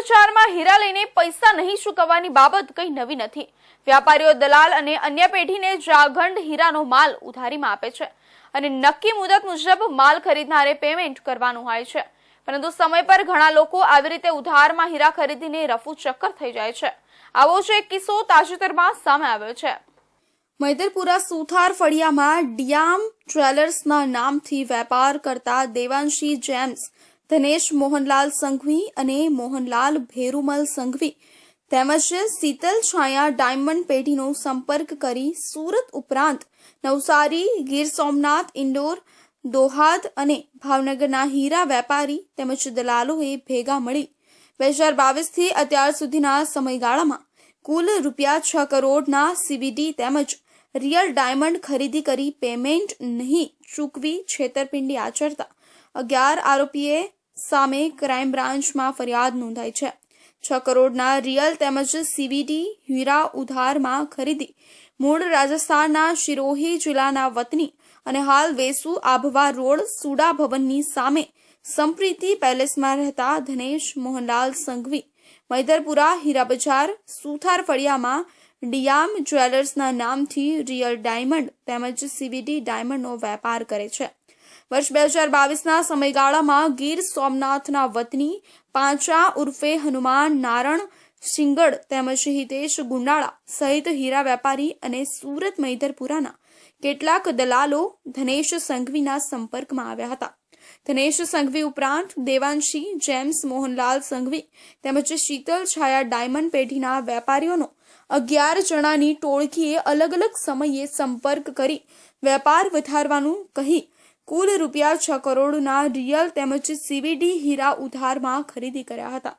બજારમાં હીરા લઈને પૈસા નહીં ચૂકવવાની બાબત કંઈ નવી નથી। વ્યાપારીઓ દલાલ અને અન્ય પેઢીને જાગંડ હીરાનો માલ ઉધારીમાં આપે છે અને નક્કી મુદત મુજબ માલ ખરીદનારે પેમેન્ટ કરવાનું હોય છે, પરંતુ સમય પર ઘણા લોકો આવી રીતે ઉધારમાં હીરા ખરીદીને રફુ ચક્કર થઈ જાય છે। આવો જ એક કિસ્સો તાજેતરમાં સામે આવ્યો છે। મૈદરપુરા સુથાર ફળિયામાં ડિયામ જ્વેલર્સના નામથી વેપાર કરતા દેવાંશી જેમ્સ, ધનેશ મોહનલાલ સંઘવી અને મોહનલાલ ભેરુમલ સંઘવી તેમજ શીતલ છાયા ડાયમંડ પેઢીનો સંપર્ક કરી સુરત ઉપરાંત નવસારી, ગીર સોમનાથ, ઇન્દોર, દોહાદ અને ભાવનગરના હીરા વેપારી તેમજ દલાલોએ ભેગા મળી 2022થી અત્યાર સુધીના સમયગાળામાં કુલ ₹6 કરોડના CVD તેમજ રિયલ ડાયમંડ ખરીદી કરી પેમેન્ટ નહીં ચૂકવી છેતરપિંડી આચરતા 11 આરોપીએ સામે ક્રાઇમ બ્રાન્ચમાં ફરિયાદ નોંધાઈ છે। 6 કરોડના રિયલ તેમજ CVD હીરા ઉધારમાં ખરીદી મૂળ રાજસ્થાનના સિરોહી જિલ્લાના વતની અને હાલ વેસુ આભવા રોડ સુડા ભવનની સામે સંપ્રીતિ પેલેસમાં રહેતા ધનેશ મોહનલાલ સંઘવી મૈદરપુરા હીરા બજાર સુથાર ફળિયામાં ડિયામ જ્વેલર્સના નામથી રિયલ ડાયમંડ તેમજ CVD ડાયમંડનો વેપાર કરે છે। વર્ષ 2022ના સમયગાળામાં ગીર સોમનાથના વતની પાંચા ઉર્ફે હનુમાન નારણ સિંગડ તેમજ હિતેશ ગુંડાળા સહિત હીરા વેપારી અને સુરત મૈદરપુરાના કેટલાક દલાલો ધનેશ સંઘવીના સંપર્કમાં આવ્યા હતા। ધનેશ સંઘવી ઉપરાંત દેવાંશી જેમ્સ, મોહનલાલ સંઘવી તેમજ શીતલ છાયા ડાયમંડ પેઢીના વેપારીઓનો 11 જણાની ટોળકીએ અલગ અલગ સમયે સંપર્ક કરી વેપાર વધારવાનું કહી કુલ ₹6 કરોડના રિયલ તેમજ CVD હીરા ઉધારમાં ખરીદી કર્યા હતા।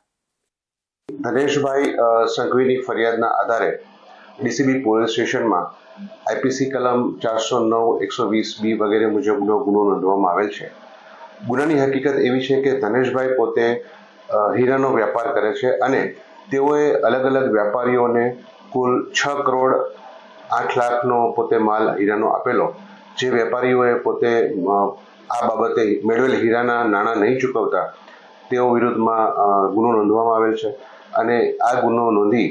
ધનેશભાઈ સંઘવીની ફરિયાદના આધારે DCB પોલીસ સ્ટેશનમાં IPC કલમ 409, 120B વગેરે મુજબનો ગુનો નોંધવામાં આવેલ છે। ગુનાની હકીકત એવી છે કે ધનેશભાઈ પોતે હીરાનો વેપાર કરે છે અને તેઓએ અલગ અલગ વેપારીઓને કુલ 6 કરોડ 8 લાખનો પોતે માલ હીરાનો આપેલો, જે વેપારીઓએ પોતે આ બાબતે મેળવેલ હીરાના નાણાં નહીં ચૂકવતા તેઓ વિરુદ્ધમાં ગુનો નોંધવામાં આવેલ છે અને આ ગુનો નોંધી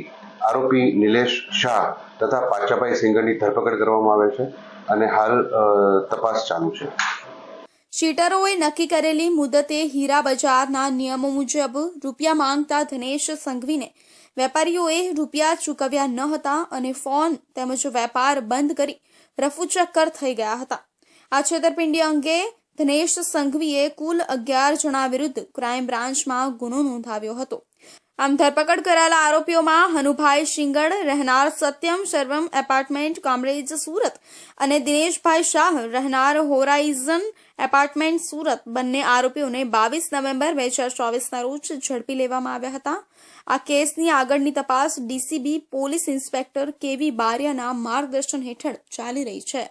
આરોપી નિલેશ શાહ તથા પાચાભાઈ સિંગરની ધરપકડ કરવામાં આવે છે અને હાલ તપાસ ચાલુ છે। ચીટરોએ નક્કી કરેલી મુદતે હીરા બજારના નિયમો મુજબ રૂપિયા માંગતા ધનેશ સંઘવીને વેપારીઓએ રૂપિયા ચૂકવ્યા ન હતા અને ફોન તેમજ વેપાર બંધ કરી રફુ ચક્કર થઈ ગયા હતા। આ છેતરપિંડી અંગે ધનેશ સંઘવીએ કુલ 11 જણા વિરુદ્ધ ક્રાઇમ બ્રાન્ચમાં ગુનો નોંધાવ્યો હતો। આમ ધરપકડ કરાયેલા આરોપીઓમાં હનુભાઈ શિંગડ રહેનાર સત્યમ સર્વમ એપાર્ટમેન્ટ કામરેજ સુરત અને દિનેશભાઈ શાહ રહેનાર હોરાઇઝન એપાર્ટમેન્ટ સુરત બંને આરોપીઓને 22 નવેમ્બર 2024ના રોજ ઝડપી લેવામાં આવ્યા હતા। આ કેસની આગળની તપાસ DCB પોલીસ ઇન્સ્પેક્ટર KV બારિયાના માર્ગદર્શન હેઠળ ચાલી રહી છે।